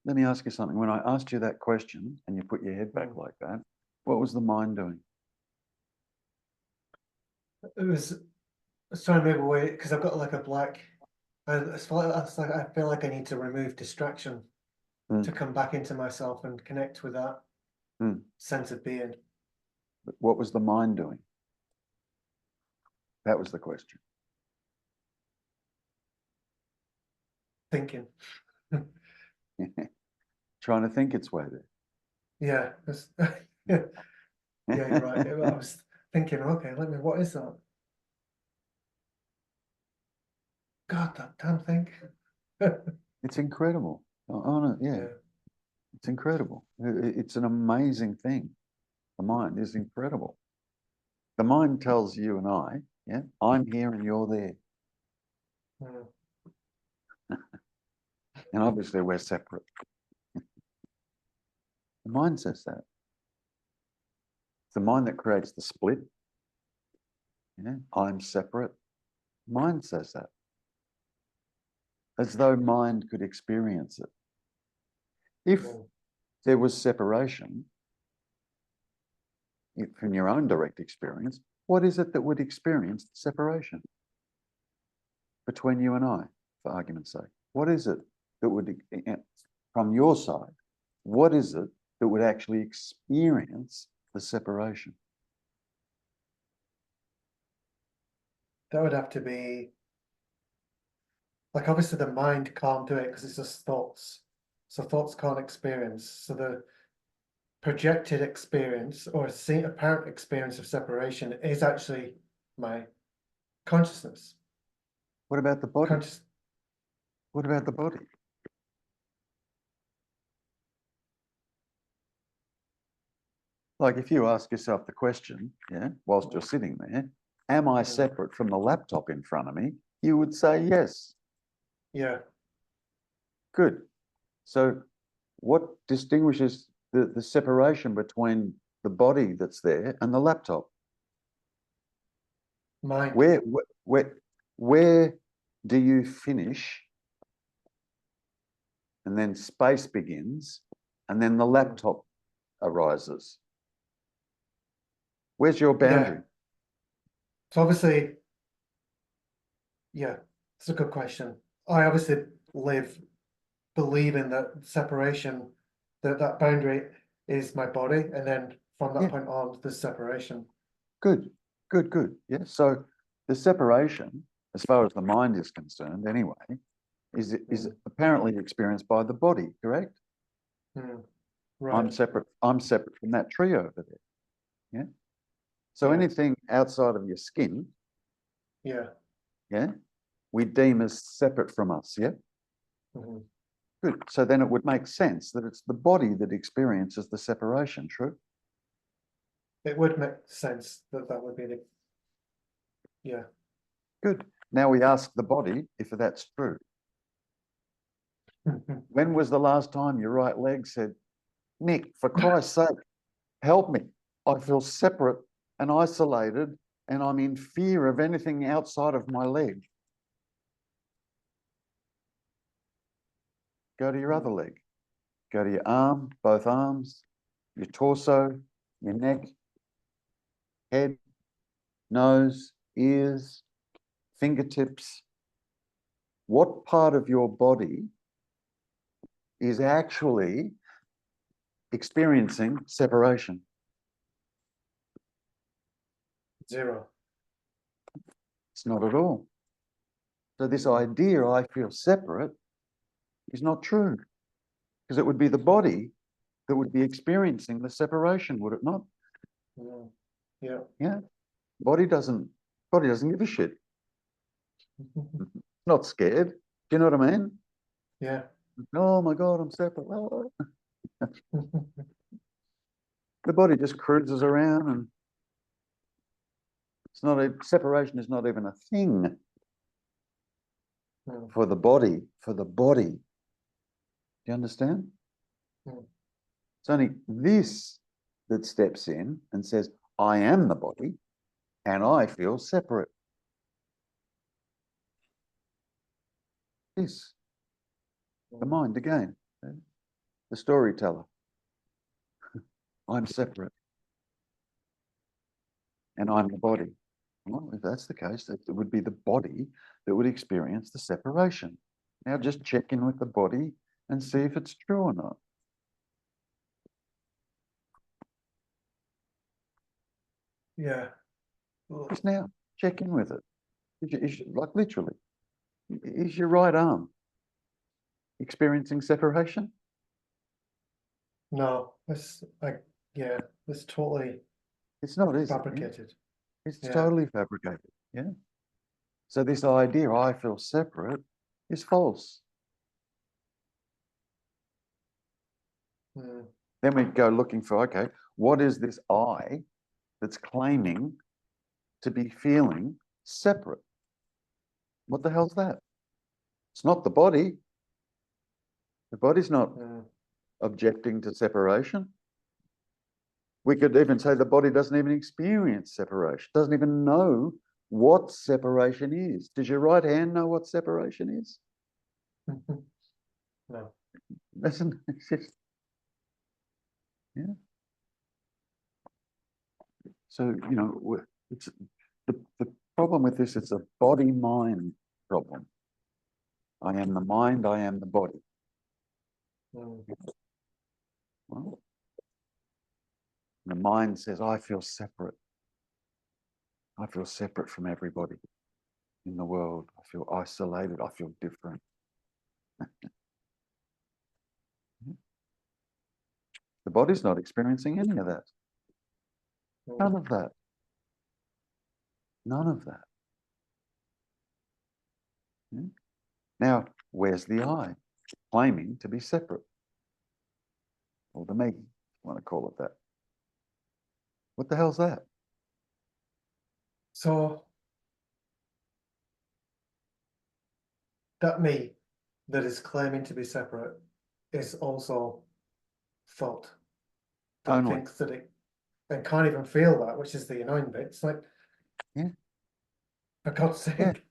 let me ask you something. When I asked you that question and you put your head back like that, what was the mind doing? It was trying to move away because I've got like a black. It's like I feel like I need to remove distraction to come back into myself and connect with that sense of being. But what was the mind doing? That was the question. Thinking. Trying to think its way there. Yeah, yeah, you're right. I was thinking, okay, what is that? God, that damn thing. It's incredible. Oh, no, yeah. It's incredible. It's an amazing thing. The mind is incredible. The mind tells you and I, yeah, I'm here and you're there. And obviously we're separate. The mind says that. It's the mind that creates the split. Yeah, I'm separate. Mind says that. As though mind could experience it. If there was separation, from your own direct experience, what is it that would experience the separation between you and I, for argument's sake? What is it that would, from your side, what is it that would actually experience the separation? That would have to be, like, obviously the mind can't do it because it's just thoughts. So thoughts can't experience. So the projected experience or apparent experience of separation is actually my consciousness. What about the body? What about the body? Like if you ask yourself the question, yeah, whilst you're sitting there, am I separate from the laptop in front of me? You would say yes. Yeah. Good. So what distinguishes the separation between the body that's there and the laptop? Mind. Where do you finish and then space begins and then the laptop arises? Where's your boundary? Yeah. So obviously, yeah, it's a good question. I obviously believing that separation, that boundary is my body, and then from that point on, there's separation. Good. Yeah. So the separation, as far as the mind is concerned, anyway, is apparently experienced by the body. Correct? Right. I'm separate from that tree over there. Yeah. So anything outside of your skin, yeah, we deem as separate from us. Yeah. Good. So then it would make sense that it's the body that experiences the separation. True. It would make sense that would be the, yeah. Good. Now we ask the body if that's true. When was the last time your right leg said, Nick, for Christ's sake, help me. I feel separate and isolated and I'm in fear of anything outside of my leg. Go to your other leg. Go to your arm, both arms, your torso, your neck, head, nose, ears, fingertips. What part of your body is actually experiencing separation? Zero. It's not at all. So this idea, I feel separate, is not true. Because it would be the body that would be experiencing the separation, would it not? Yeah. Yeah. Body doesn't give a shit. Not scared. Do you know what I mean? Yeah. Oh my God, I'm separate. Oh. The body just cruises around and separation is not even a thing for the body. Do you understand? It's only this that steps in and says, I am the body and I feel separate. This, the mind again. the storyteller. I'm separate. And I'm the body. Well, if that's the case, it would be the body that would experience the separation. Now just check in with the body and see if it's true or not. Yeah. Just now, check in with it. Like literally, is your right arm experiencing separation? No, it's like, yeah, it's totally It's not, is fabricated. It's totally fabricated. Yeah. So this idea, I feel separate, is false. Then we go looking for, okay, what is this I that's claiming to be feeling separate? What the hell's that? It's not the body. The body's not objecting to separation. We could even say the body doesn't even experience separation, doesn't even know what separation is. Does your right hand know what separation is? No. Listen, it's just, yeah. So, you know, it's the problem with this, it's a body-mind problem. I am the mind, I am the body. Well, the mind says, I feel separate. I feel separate from everybody in the world. I feel isolated. I feel different. The body's not experiencing any of that. None of that. None of that. Yeah. Now, where's the I? Claiming to be separate. Or the me, if you want to call it that. What the hell's that? So that me that is claiming to be separate is also thought that thinks that it and can't even feel that, which is the annoying bit. It's like, for God's sake.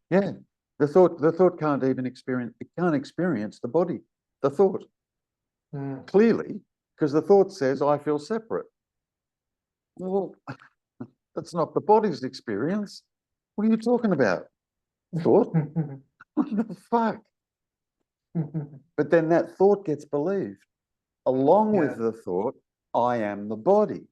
Yeah. The thought can't even experience, it can't experience the body, the thought. Clearly, because the thought says, I feel separate. Well, that's not the body's experience. What are you talking about? Thought? What the fuck? But then that thought gets believed. Along with the thought, I am the body.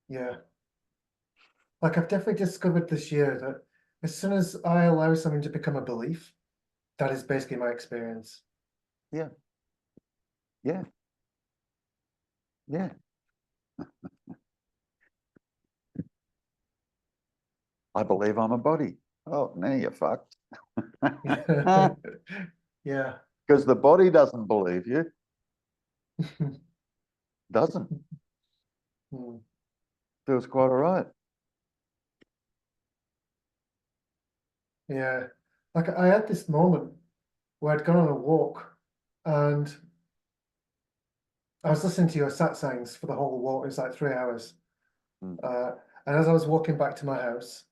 Yeah. Like I've definitely discovered this year that as soon as I allow something to become a belief, that is basically my experience. Yeah. Yeah. Yeah. I believe I'm a body. Oh, now you're fucked. Yeah. Because the body doesn't believe you. Doesn't. Feels quite all right. Yeah. Like I had this moment where I'd gone on a walk and I was listening to your satsangs for the whole walk. It was like 3 hours. And as I was walking back to my house,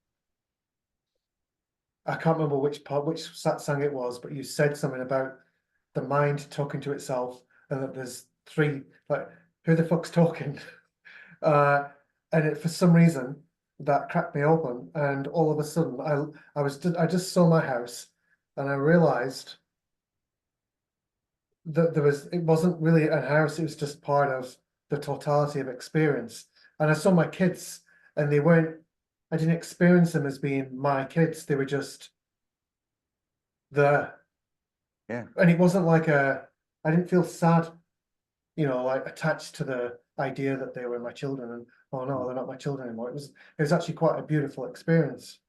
I can't remember which satsang it was, but you said something about the mind talking to itself and that there's three, like, who the fuck's talking? And for some reason that cracked me open, and all of a sudden I just saw my house and I realized that it wasn't really a house, it was just part of the totality of experience. And I saw my kids and I didn't experience them as being my kids, they were just there. Yeah. And it wasn't like I didn't feel sad, like attached to the idea that they were my children and, oh no, they're not my children anymore. It was actually quite a beautiful experience,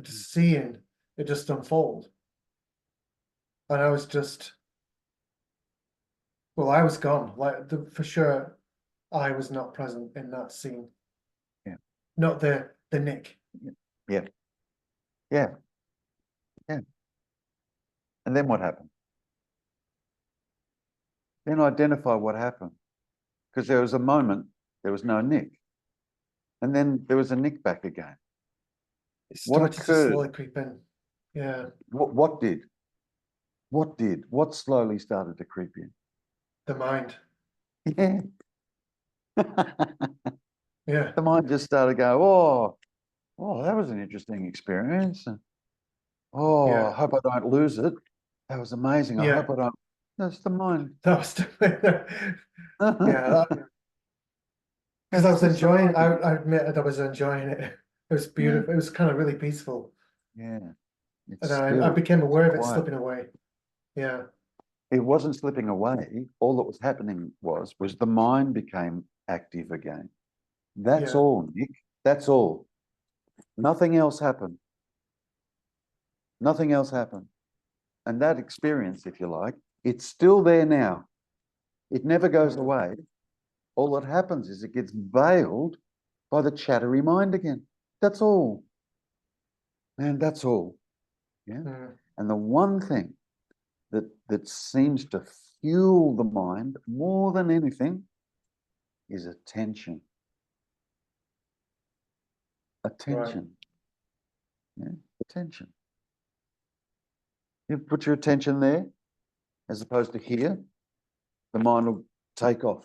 just seeing it just unfold. And I was just, well, I was gone. Like for sure, I was not present in that scene. Yeah. Not the Nick. Yeah. Yeah. Yeah. And then what happened? Then identify what happened. Because there was a moment, there was no Nick. And then there was a Nick back again. It started to slowly creep in. Yeah. What did? What slowly started to creep in? The mind. Yeah. Yeah. The mind just started going, oh, that was an interesting experience. And, Yeah. I hope I don't lose it. That was amazing. I hope I don't. That's the mind. That was yeah. Because I was That's the enjoying. mind. I admit that I was enjoying it. It was beautiful. It was kind of really peaceful. Yeah. And It's then I still became aware of it quiet. slipping away. Yeah. It wasn't slipping away. All that was happening was the mind became active again. That's all, Nick. That's all. Nothing else happened. Nothing else happened. And that experience, if you like, it's still there now. It never goes away. All that happens is it gets veiled by the chattery mind again. That's all. Man, that's all. Yeah. And the one thing that seems to fuel the mind more than anything is attention. Attention. Right. Yeah. Attention. You put your attention there as opposed to here, the mind will take off.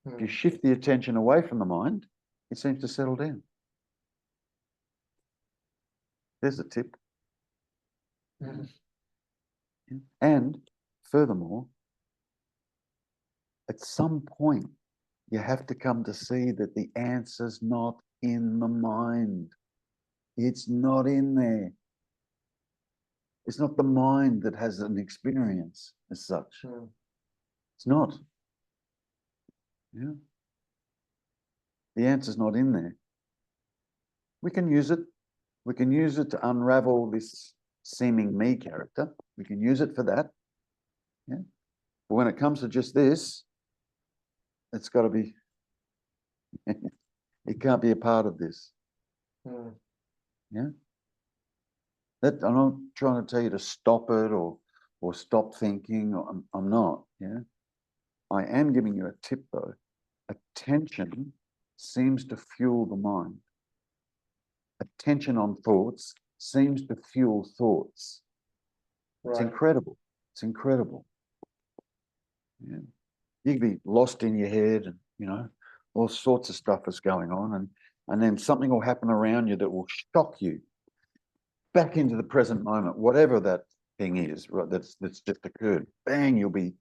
If you shift the attention away from the mind, it seems to settle down. There's a tip. And furthermore, at some point, you have to come to see that the answer's not in the mind. It's not in there. It's not the mind that has an experience as such. It's not. Yeah. The answer's not in there. We can use it. We can use it to unravel this seeming me character. We can use it for that. Yeah. But when it comes to just this, it's got to be, it can't be a part of this. Yeah. That I'm not trying to tell you to stop it or stop thinking. I'm not. Yeah. I am giving you a tip though. Attention seems to fuel the mind. Attention on thoughts seems to fuel thoughts. Right. It's incredible. It's incredible. Yeah. You can be lost in your head and, you know, all sorts of stuff is going on and then something will happen around you that will shock you back into the present moment, whatever that thing is, right, that's just occurred. Bang, you'll be,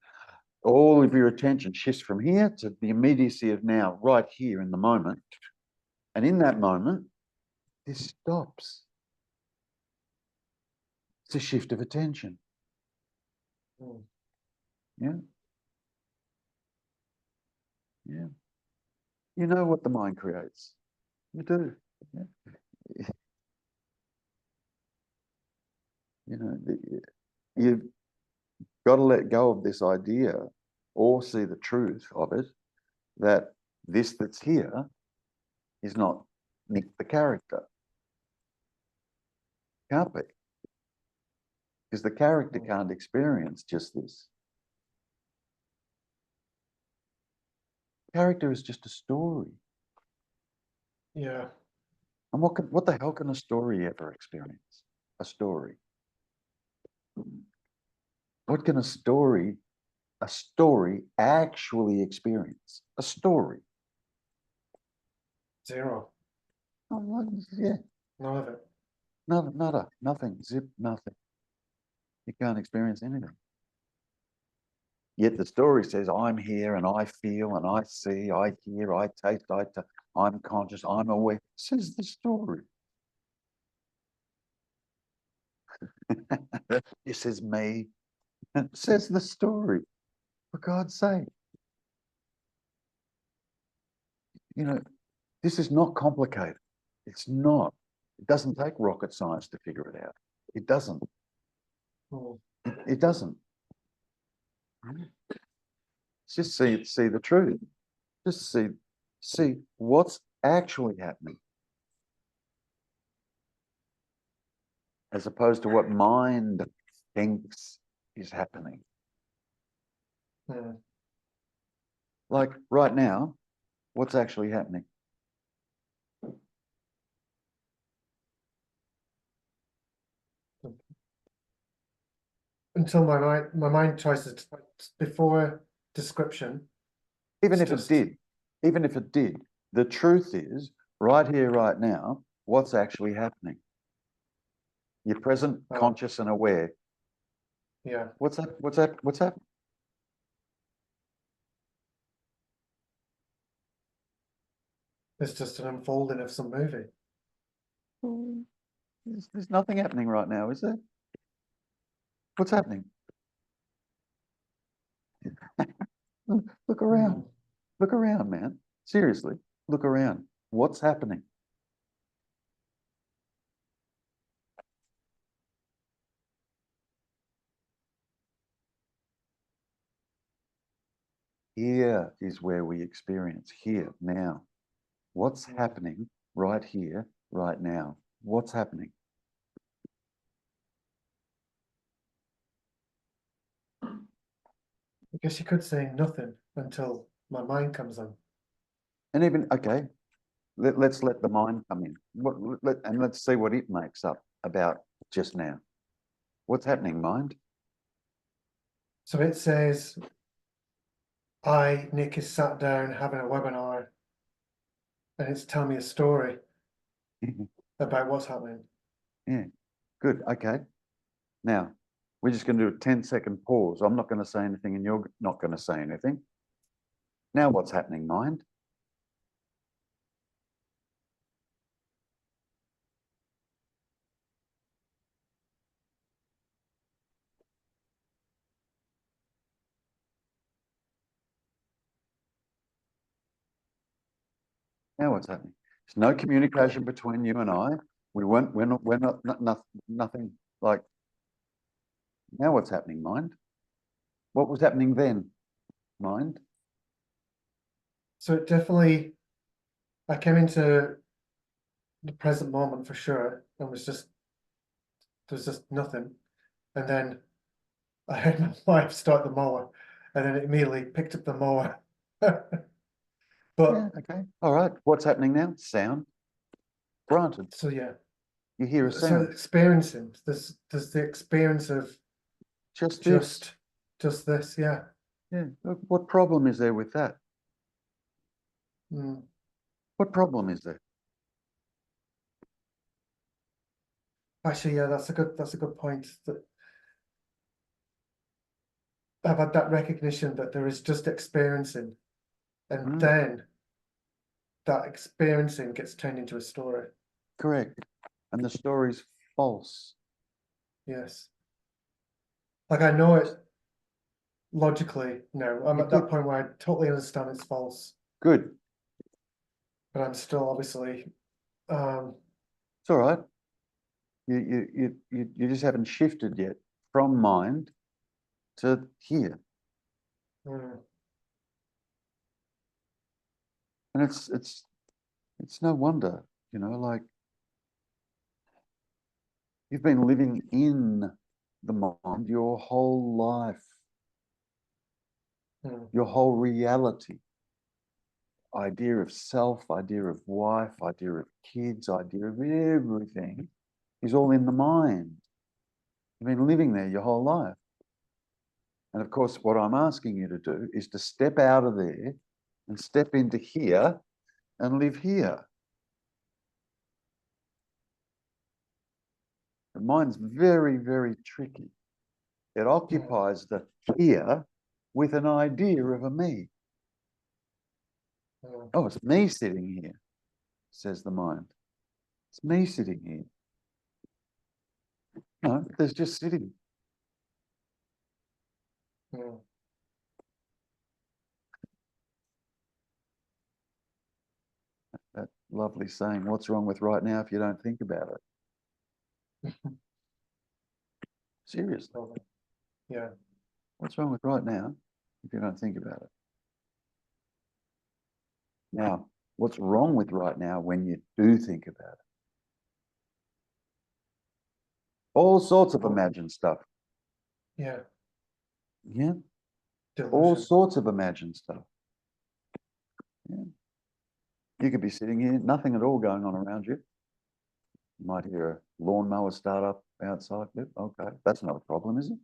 all of your attention shifts from here to the immediacy of now, right here in the moment. And in that moment, this stops. It's a shift of attention. Yeah. Yeah. You know what the mind creates. You do. Yeah. You know, you've got to let go of this idea or see the truth of it, that this that's here is not Nick the character. Can't be. Because the character can't experience just this. Character is just a story. Yeah. And what the hell can a story ever experience? A story. What can a story actually experience? A story. Zero. Oh, yeah. None of it. Nothing. Zip, nothing. You can't experience anything. Yet the story says, I'm here and I feel and I see, I hear, I taste, I'm conscious, I'm aware. It says the story. This is me. It says the story. For God's sake. You know, this is not complicated. It's not. It doesn't take rocket science to figure it out. It doesn't. It doesn't. Just see the truth. Just see what's actually happening. As opposed to what mind thinks is happening. Like right now, what's actually happening? until my mind tries to, before description. Even if it did, the truth is, right here, right now, what's actually happening? You're present, conscious, and aware. Yeah. What's happening? It's just an unfolding of some movie. There's nothing happening right now, is there? What's happening? Look around. Look around, man. Seriously, look around. What's happening? Here is where we experience, here, now. What's happening right here, right now? What's happening? I guess you could say nothing until my mind comes in. And even, okay, let's let the mind come in. And let's see what it makes up about just now. What's happening, mind? So it says, Nick, is sat down having a webinar, and it's telling me a story about what's happening. Yeah, good, okay. Now, we're just going to do a 10-second pause. I'm not going to say anything and you're not going to say anything. Now what's happening, mind? Now what's happening? There's no communication between you and I. We're not nothing like. Now what's happening, mind? What was happening then, mind? So it definitely, I came into the present moment for sure, and there's just nothing. And then I heard my wife start the mower, and then it immediately picked up the mower. But yeah, okay, all right. What's happening now? Sound. Granted. So yeah, you hear a so sound. experiencing there's the experience of Just this, yeah. Yeah. What problem is there with that? What problem is there? Actually, yeah, that's a good point. That I've had that recognition that there is just experiencing, and then that experiencing gets turned into a story. Correct. And the story's false. Yes. Like I know it logically. No, I'm at that point where I totally understand it's false. Good. But I'm still obviously. It's all right. You just haven't shifted yet from mind to here. And it's no wonder, you know, like you've been living in the mind your whole life, your whole reality. Idea of self, idea of wife, idea of kids, idea of everything is all in the mind. You've been living there your whole life. And of course, what I'm asking you to do is to step out of there and step into here and live here. The mind's very, very tricky. It occupies the here with an idea of a me. Oh, it's me sitting here, says the mind. It's me sitting here. No, there's just sitting. That lovely saying, what's wrong with right now if you don't think about it? Seriously. Yeah. What's wrong with right now if you don't think about it? Now, what's wrong with right now when you do think about it? All sorts of imagined stuff. Yeah. Yeah. Delusion. All sorts of imagined stuff. Yeah. You could be sitting here, nothing at all going on around you. You might hear a lawnmower start up outside. Yep, okay. That's not a problem, is it?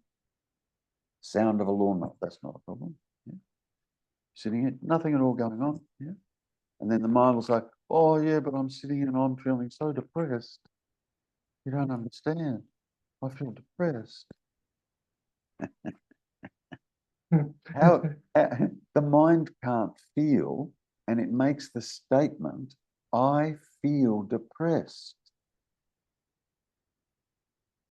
Sound of a lawnmower, that's not a problem. Yeah. Sitting here, nothing at all going on. Yeah. And then the mind was like, oh yeah, but I'm sitting here and I'm feeling so depressed. You don't understand. I feel depressed. how the mind can't feel, and it makes the statement, I feel depressed.